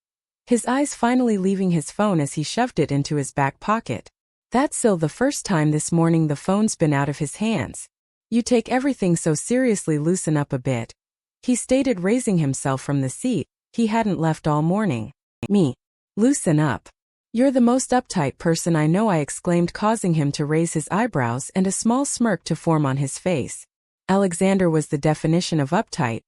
His eyes finally leaving his phone as he shoved it into his back pocket. That's still the first time this morning the phone's been out of his hands. You take everything so seriously, loosen up a bit," he stated, raising himself from the seat he hadn't left all morning. "Me? Loosen up? You're the most uptight person I know," I exclaimed, causing him to raise his eyebrows and a small smirk to form on his face. Alexander was the definition of uptight.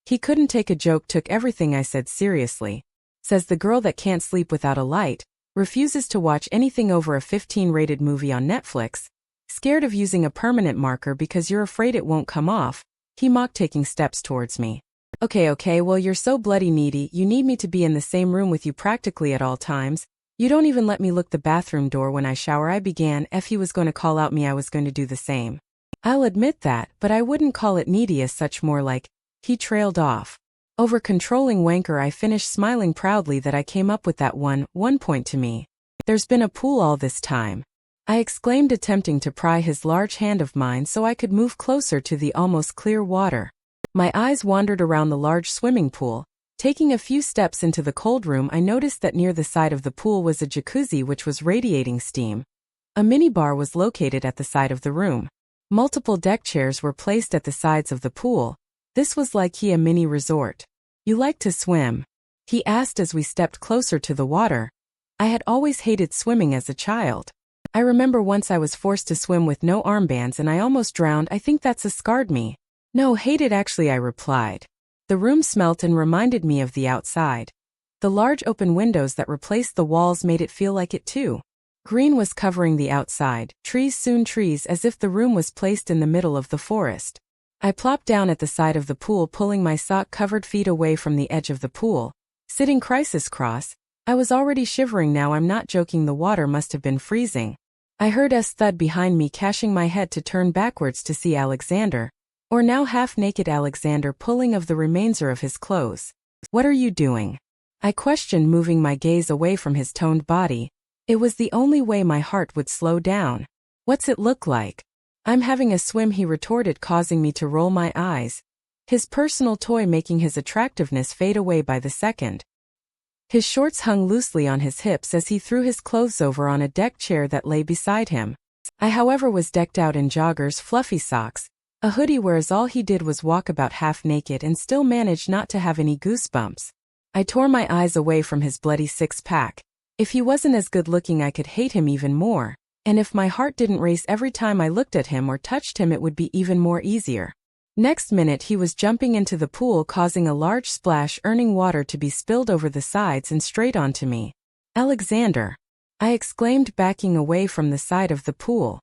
He couldn't take a joke, took everything I said seriously. Says the girl that can't sleep without a light, refuses to watch anything over a 15-rated movie on Netflix, scared of using a permanent marker because you're afraid it won't come off, he mocked, taking steps towards me. Okay, well, you're so bloody needy, you need me to be in the same room with you practically at all times. You don't even let me look the bathroom door when I shower," I began. If he was going to call out me, I was going to do the same. "I'll admit that, but I wouldn't call it needy as such, more like," he trailed off. "Over-controlling wanker," I finished, smiling proudly that I came up with that one point to me. "There's been a pool all this time," I exclaimed, attempting to pry his large hand of mine so I could move closer to the almost clear water. My eyes wandered around the large swimming pool. Taking a few steps into the cold room, I noticed that near the side of the pool was a jacuzzi which was radiating steam. A minibar was located at the side of the room. Multiple deck chairs were placed at the sides of the pool. This was like a mini resort. "You like to swim?" he asked as we stepped closer to the water. I had always hated swimming as a child. I remember once I was forced to swim with no armbands and I almost drowned. "I think that's scarred me." "No, hate it actually," I replied. The room smelt and reminded me of the outside. The large open windows that replaced the walls made it feel like it too. Green was covering the outside, trees, as if the room was placed in the middle of the forest. I plopped down at the side of the pool, pulling my sock-covered feet away from the edge of the pool. Sitting crisis cross, I was already shivering now. I'm not joking, the water must have been freezing. I heard a thud behind me, catching my head to turn backwards to see Alexander, or now half-naked Alexander, pulling of the remainder of his clothes. "What are you doing?" I questioned, moving my gaze away from his toned body. It was the only way my heart would slow down. "What's it look like?" "I'm having a swim," he retorted, causing me to roll my eyes, his personal toy making his attractiveness fade away by the second. His shorts hung loosely on his hips as he threw his clothes over on a deck chair that lay beside him. I, however, was decked out in joggers, fluffy socks, a hoodie, whereas all he did was walk about half naked and still managed not to have any goosebumps. I tore my eyes away from his bloody six-pack. If he wasn't as good-looking, I could hate him even more, and if my heart didn't race every time I looked at him or touched him, it would be even more easier. Next minute he was jumping into the pool, causing a large splash, earning water to be spilled over the sides and straight onto me. "Alexander!" I exclaimed, backing away from the side of the pool.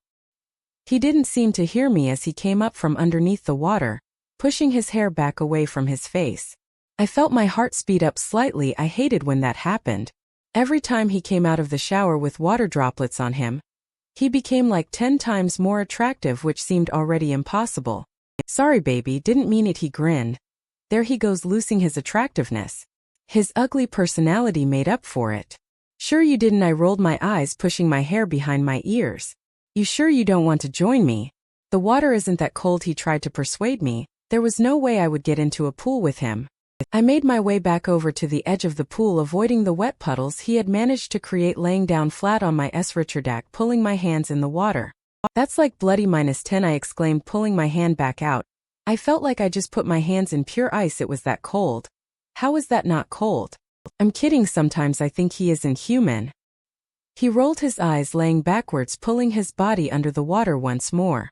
He didn't seem to hear me as he came up from underneath the water, pushing his hair back away from his face. I felt my heart speed up slightly. I hated when that happened. Every time he came out of the shower with water droplets on him, he became like 10 times more attractive, which seemed already impossible. "Sorry baby, didn't mean it," he grinned. There he goes, losing his attractiveness. His ugly personality made up for it. "Sure you didn't," I rolled my eyes, pushing my hair behind my ears. "You sure you don't want to join me? The water isn't that cold," he tried to persuade me. There was no way I would get into a pool with him. I made my way back over to the edge of the pool, avoiding the wet puddles he had managed to create, laying down flat on my Richardac, pulling my hands in the water. "That's like bloody -10," I exclaimed, pulling my hand back out. I felt like I just put my hands in pure ice, it was that cold. "How is that not cold?" "I'm kidding, sometimes I think he isn't human." He rolled his eyes, laying backwards, pulling his body under the water once more.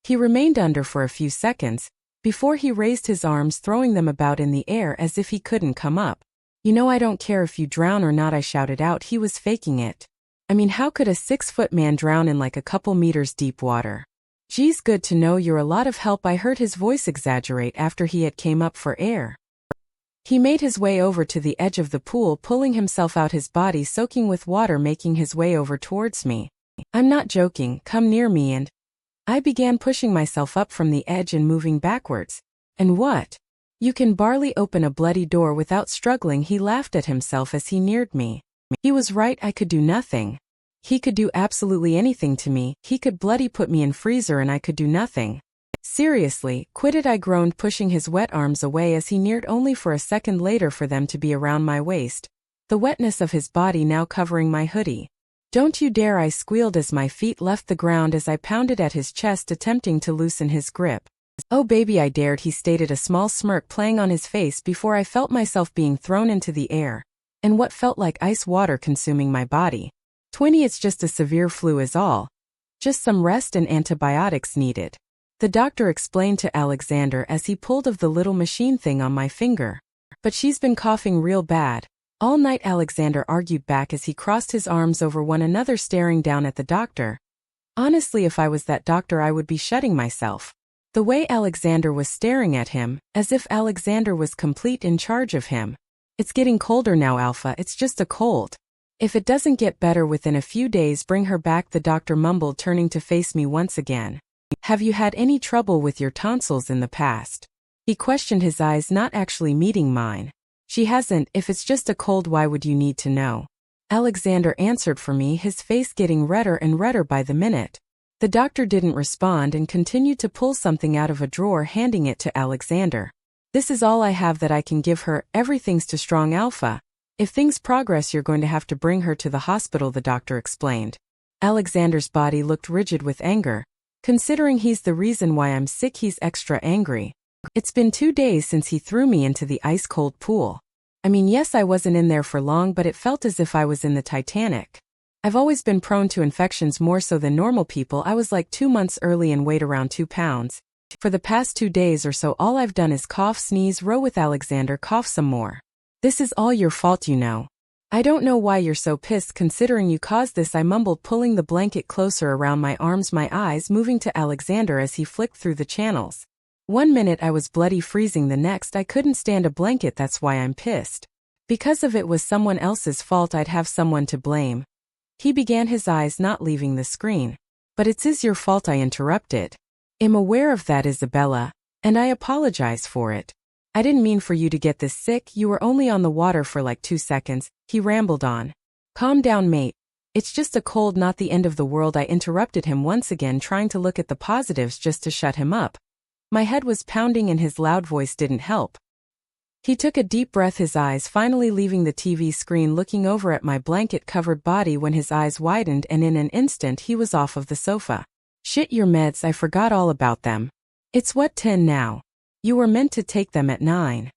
He remained under for a few seconds, before he raised his arms, throwing them about in the air as if he couldn't come up. "You know I don't care if you drown or not," I shouted out. He was faking it. I mean, how could a 6-foot man drown in like a couple meters deep water? "Geez, good to know you're a lot of help," I heard his voice exaggerate after he had came up for air. He made his way over to the edge of the pool, pulling himself out, his body soaking with water, making his way over towards me. "I'm not joking, come near me," and I began pushing myself up from the edge and moving backwards. "And what? You can barely open a bloody door without struggling," he laughed at himself as he neared me. He was right, I could do nothing. He could do absolutely anything to me. He could bloody put me in freezer and I could do nothing. "Seriously, quit it," I groaned, pushing his wet arms away as he neared, only for a second later for them to be around my waist, the wetness of his body now covering my hoodie. Don't you dare, I squealed as my feet left the ground as I pounded at his chest attempting to loosen his grip. Oh baby, I dared, he stated, a small smirk playing on his face before I felt myself being thrown into the air, and what felt like ice water consuming my body. 20, it's just a severe flu is all. Just some rest and antibiotics needed. The doctor explained to Alexander as he pulled of the little machine thing on my finger. But she's been coughing real bad. All night, Alexander argued back as he crossed his arms over one another staring down at the doctor. Honestly, if I was that doctor I would be shutting myself. The way Alexander was staring at him, as if Alexander was complete in charge of him. It's getting colder now, Alpha, it's just a cold. If it doesn't get better within a few days, bring her back, the doctor mumbled, turning to face me once again. Have you had any trouble with your tonsils in the past? He questioned, his eyes not actually meeting mine. She hasn't. If it's just a cold, why would you need to know? Alexander answered for me, his face getting redder and redder by the minute. The doctor didn't respond and continued to pull something out of a drawer, handing it to Alexander. This is all I have that I can give her, everything's too strong, Alpha. If things progress, you're going to have to bring her to the hospital, the doctor explained. Alexander's body looked rigid with anger. Considering he's the reason why I'm sick, he's extra angry. It's been 2 days since he threw me into the ice-cold pool. I mean, yes, I wasn't in there for long, but it felt as if I was in the Titanic. I've always been prone to infections more so than normal people. I was like 2 months early and weighed around 2 pounds. For the past 2 days or so, all I've done is cough, sneeze, row with Alexander, cough some more. This is all your fault, you know. I don't know why you're so pissed considering you caused this, I mumbled, pulling the blanket closer around my arms, my eyes moving to Alexander as he flicked through the channels. 1 minute I was bloody freezing, the next I couldn't stand a blanket, that's why I'm pissed. Because if it was someone else's fault, I'd have someone to blame. He began, his eyes not leaving the screen. But it's your fault, I interrupted. I'm aware of that, Isabella, and I apologize for it. I didn't mean for you to get this sick, you were only on the water for like 2 seconds, he rambled on. Calm down, mate. It's just a cold, not the end of the world, I interrupted him once again, trying to look at the positives just to shut him up. My head was pounding and his loud voice didn't help. He took a deep breath, his eyes finally leaving the TV screen, looking over at my blanket-covered body when his eyes widened and in an instant he was off of the sofa. Shit, your meds, I forgot all about them. It's what, 10 now? You were meant to take them at 9.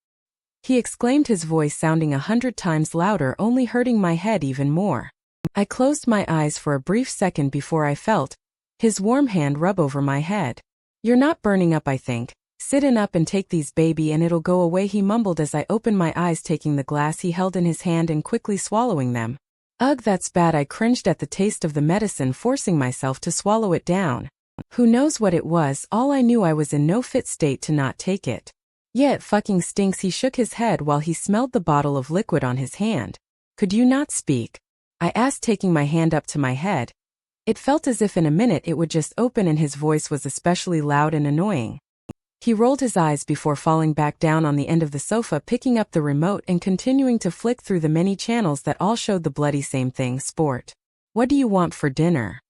He exclaimed, his voice sounding 100 times louder, only hurting my head even more. I closed my eyes for a brief second before I felt his warm hand rub over my head. You're not burning up, I think. Sit up and take these, baby, and it'll go away, he mumbled as I opened my eyes, taking the glass he held in his hand and quickly swallowing them. Ugh, that's bad, I cringed at the taste of the medicine, forcing myself to swallow it down. Who knows what it was, all I knew I was in no fit state to not take it. Yeah, it fucking stinks, he shook his head while he smelled the bottle of liquid on his hand. Could you not speak? I asked, taking my hand up to my head. It felt as if in a minute it would just open, and his voice was especially loud and annoying. He rolled his eyes before falling back down on the end of the sofa, picking up the remote and continuing to flick through the many channels that all showed the bloody same thing, sport. What do you want for dinner?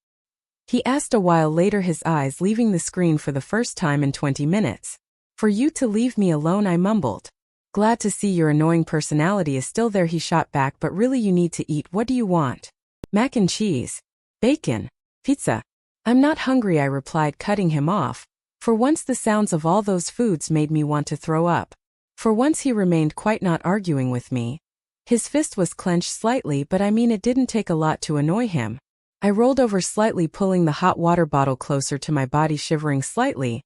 He asked a while later, his eyes leaving the screen for the first time in 20 minutes. For you to leave me alone, I mumbled. Glad to see your annoying personality is still there, he shot back, but really you need to eat. What do you want? Mac and cheese. Bacon. Pizza. I'm not hungry, I replied, cutting him off. For once the sounds of all those foods made me want to throw up. For once he remained quite not arguing with me. His fist was clenched slightly, but I mean it didn't take a lot to annoy him. I rolled over slightly, pulling the hot water bottle closer to my body, shivering slightly.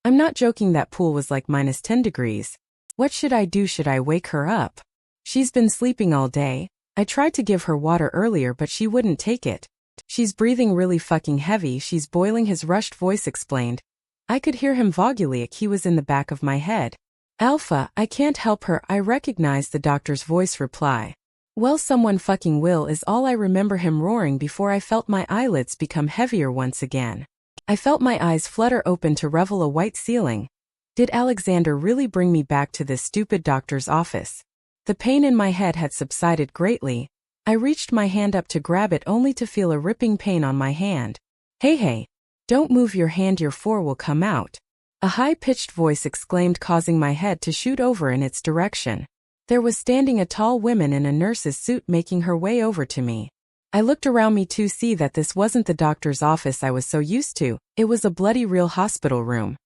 I'm not joking, that pool was like -10 degrees. What should I do? Should I wake her up? She's been sleeping all day. I tried to give her water earlier, but she wouldn't take it. She's breathing really fucking heavy, she's boiling, his rushed voice explained. I could hear him voguliac, he was in the back of my head. Alpha, I can't help her, I recognized the doctor's voice reply. Well, someone fucking will, is all I remember him roaring before I felt my eyelids become heavier once again. I felt my eyes flutter open to revel a white ceiling. Did Alexander really bring me back to this stupid doctor's office? The pain in my head had subsided greatly. I reached my hand up to grab it only to feel a ripping pain on my hand. Hey, don't move your hand, your 4 will come out. A high-pitched voice exclaimed, causing my head to shoot over in its direction. There was standing a tall woman in a nurse's suit, making her way over to me. I looked around me to see that this wasn't the doctor's office I was so used to, it was a bloody real hospital room.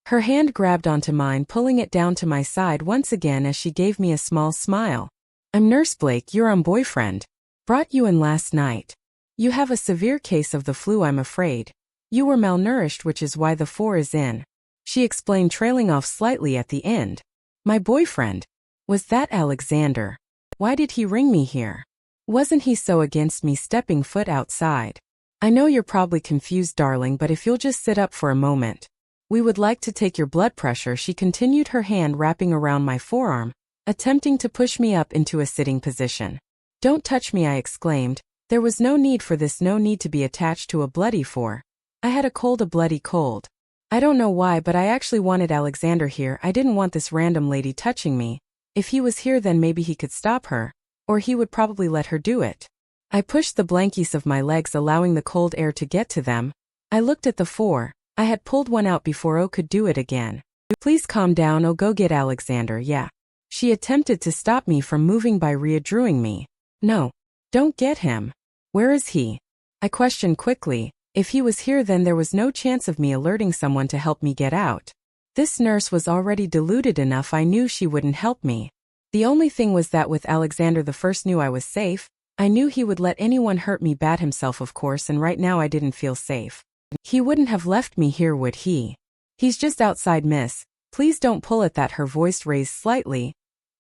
Her hand grabbed onto mine, pulling it down to my side once again as she gave me a small smile. I'm Nurse Blake, your boyfriend. Brought you in last night. You have a severe case of the flu, I'm afraid. You were malnourished, which is why the 4 is in. She explained, trailing off slightly at the end. My boyfriend? Was that Alexander? Why did he ring me here? Wasn't he so against me stepping foot outside? I know you're probably confused, darling, but if you'll just sit up for a moment. We would like to take your blood pressure, she continued, her hand wrapping around my forearm, attempting to push me up into a sitting position. Don't touch me, I exclaimed. There was no need for this, no need to be attached to a bloody 4. I had a bloody cold. I don't know why, but I actually wanted Alexander here. I didn't want this random lady touching me. If he was here, then maybe he could stop her. Or he would probably let her do it. I pushed the blankies of my legs, allowing the cold air to get to them. I looked at the 4. I had pulled one out before O could do it again. Please calm down, O, go get Alexander, yeah. She attempted to stop me from moving by reassuring me. No. Don't get him. Where is he? I questioned quickly. If he was here, then there was no chance of me alerting someone to help me get out. This nurse was already deluded enough, I knew she wouldn't help me. The only thing was that with Alexander I knew I was safe. I knew he would let anyone hurt me bad himself, of course, and right now I didn't feel safe. He wouldn't have left me here, would he? He's just outside, miss. Please don't pull at that, her voice raised slightly.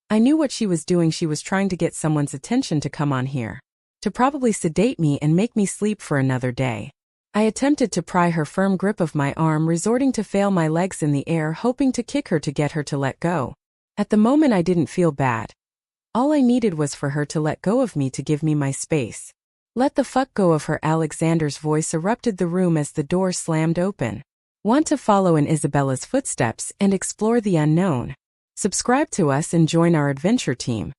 I knew what she was doing. She was trying to get someone's attention to come on here. To probably sedate me and make me sleep for another day. I attempted to pry her firm grip of my arm, resorting to flail my legs in the air, hoping to kick her to get her to let go. At the moment I didn't feel bad. All I needed was for her to let go of me, to give me my space. Let the fuck go of her, Alexander's voice erupted the room as the door slammed open. Want to follow in Isabella's footsteps and explore the unknown? Subscribe to us and join our adventure team.